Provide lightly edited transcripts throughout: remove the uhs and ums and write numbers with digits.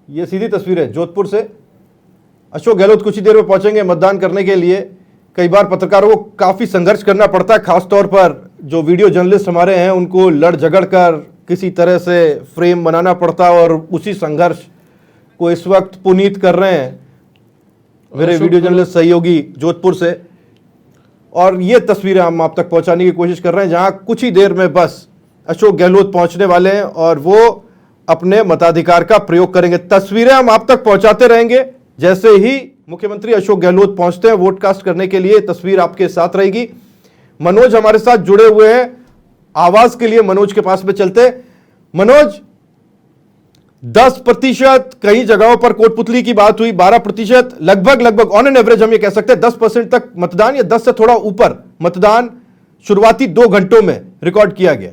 ये सीधी तस्वीर है जोधपुर से। अशोक गहलोत कुछ ही देर में पहुंचेंगे मतदान करने के लिए। कई बार पत्रकारों को काफी संघर्ष करना पड़ता है, खासतौर पर जो वीडियो जर्नलिस्ट हमारे हैं उनको लड़ झगड़ कर किसी तरह से फ्रेम बनाना पड़ता है, और उसी संघर्ष को इस वक्त पुनीत कर रहे हैं मेरे वीडियो जर्नलिस्ट सहयोगी जोधपुर से। और ये तस्वीरें हम आप तक पहुंचाने की कोशिश कर रहे हैं, जहां कुछ ही देर में बस अशोक गहलोत पहुंचने वाले हैं और वो अपने मताधिकार का प्रयोग करेंगे। तस्वीरें हम आप तक पहुंचाते रहेंगे, जैसे ही मुख्यमंत्री अशोक गहलोत पहुंचते हैं वोट कास्ट करने के लिए तस्वीर आपके साथ रहेगी। मनोज हमारे साथ जुड़े हुए हैं, आवाज के लिए मनोज के पास में चलते। मनोज, 10% कई जगहों पर कोटपुतली की बात हुई, 12% लगभग ऑन एन एवरेज हम ये कह सकते हैं 10% तक मतदान या 10 से थोड़ा ऊपर मतदान शुरुआती 2 घंटों में रिकॉर्ड किया गया।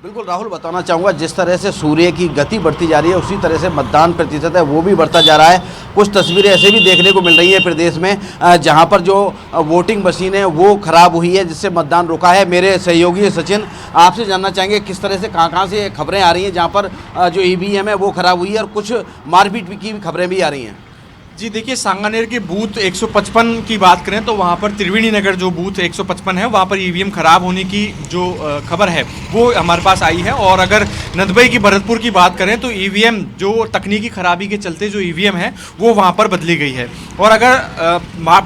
बिल्कुल राहुल, बताना चाहूँगा जिस तरह से सूर्य की गति बढ़ती जा रही है उसी तरह से मतदान प्रतिशत है वो भी बढ़ता जा रहा है। कुछ तस्वीरें ऐसे भी देखने को मिल रही है प्रदेश में जहां पर जो वोटिंग मशीन है वो खराब हुई है जिससे मतदान रुका है। मेरे सहयोगी सचिन आपसे जानना चाहेंगे किस तरह से कहाँ से खबरें आ रही हैं जहाँ पर जो EVM है वो खराब हुई है और कुछ मारपीट की खबरें भी आ रही हैं। जी देखिए, सांगानेर के बूथ 155 की बात करें तो वहाँ पर त्रिवेणी नगर जो बूथ 155 है वहाँ पर EVM खराब होने की जो खबर है वो हमारे पास आई है। और अगर नंदबई की भरतपुर की बात करें तो EVM जो तकनीकी खराबी के चलते जो EVM है वो वहाँ पर बदली गई है। और अगर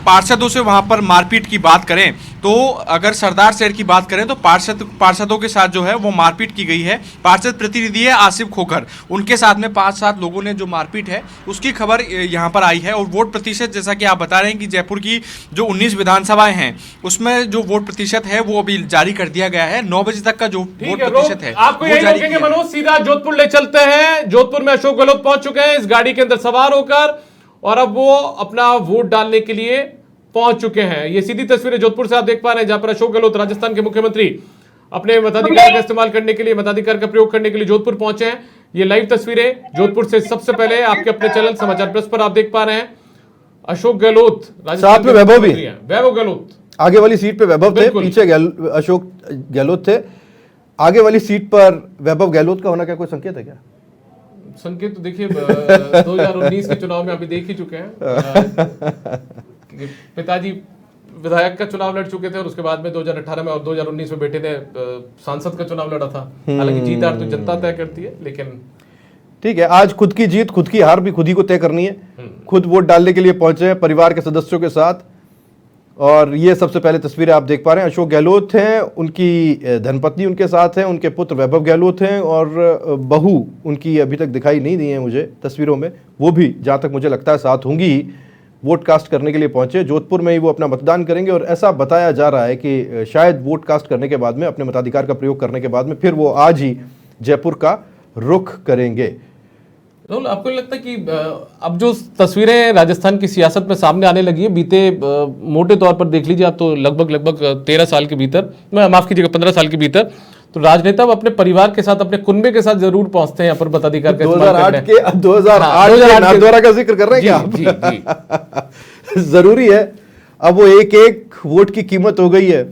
पार्षदों से वहाँ पर मारपीट की बात करें तो अगर सरदार शहर की बात करें तो पार्षदों के साथ जो है वो मारपीट की गई है। पार्षद प्रतिनिधि है आसिफ खोखर, उनके साथ में 5-7 लोगों ने जो मारपीट है उसकी खबर यहाँ पर आई है। और वोट प्रतिशत जैसा कि आप बता रहे हैं कि जयपुर की जो 19 विधानसभाएं हैं उसमें जो वोट प्रतिशत है वो अभी जारी कर दिया गया है। 9 बजे तक का जो वोट प्रतिशत है आपको यही रोकेंगे मनोज, सीधा जोधपुर ले चलते हैं। जोधपुर में अशोक गहलोत पहुंच चुके हैं इस गाड़ी के अंदर सवार होकर, और अब वो अपना वोट डालने के लिए पहुंच चुके हैं। ये सीधी तस्वीरें जोधपुर से आप देख पा रहे हैं, जहां पर अशोक गहलोत राजस्थान के मुख्यमंत्री अपने मताधिकार का इस्तेमाल करने के लिए, मताधिकार का प्रयोग करने के लिए जोधपुर पहुंचे हैं। ये लाइव तस्वीरें जोधपुर से सबसे पहले आपके अपने चैनल समाचार प्लस पर आप देख पा रहे हैं। अशोक गहलोत साथ में वैभव भी, वैभव गहलोत आगे वाली सीट पे वैभव थे, पीछे अशोक गहलोत थे। आगे वाली सीट पर वैभव गहलोत का होना क्या कोई संकेत है क्या? संकेत तो देखिए 2019 के चुनाव में अभी देख ही चुके हैं। पिताजी विधायक का चुनाव लड़ चुके थे और उसके बाद में 2018 में और 2019 में बेटे ने सांसद का चुनाव लड़ा था। हालांकि जीत हार तो जनता तय करती है, लेकिन ठीक है, आज खुद की जीत खुद की हार भी खुद ही को तय करनी है। खुद वोट डालने के लिए पहुंचे हैं परिवार के सदस्यों के साथ। और ये सबसे पहले तस्वीरें आप देख पा रहे हैं, अशोक गहलोत हैं, उनकी धर्मपत्नी उनके साथ हैं, उनके पुत्र वैभव गहलोत हैं और बहू उनकी अभी तक दिखाई नहीं दी है मुझे तस्वीरों में, वो भी जहाँ तक मुझे लगता है साथ होंगी ही। वोट कास्ट करने के लिए पहुंचे, जोधपुर में ही वो अपना मतदान करेंगे। और ऐसा बताया जा रहा है कि शायद वोट कास्ट करने के बाद में, अपने मताधिकार का प्रयोग करने के बाद में, फिर वो आज ही जयपुर का रुख करेंगे। राहुल, आपको लगता है कि अब जो तस्वीरें राजस्थान की सियासत में सामने आने लगी है, बीते मोटे तौर पर देख लीजिए आप तो लगभग 13 साल के भीतर, माफ कीजिएगा 15 साल के भीतर, तो राजनेता अपने परिवार के साथ, अपने कुनबे के साथ जरूर पहुंचते हैं यहाँ पर मताधिकार का इस्तेमाल करने। 2008 के नाथद्वारा का जिक्र कर रहे हैं क्या आप? जी। जरूरी है, अब वो एक वोट की कीमत हो गई है।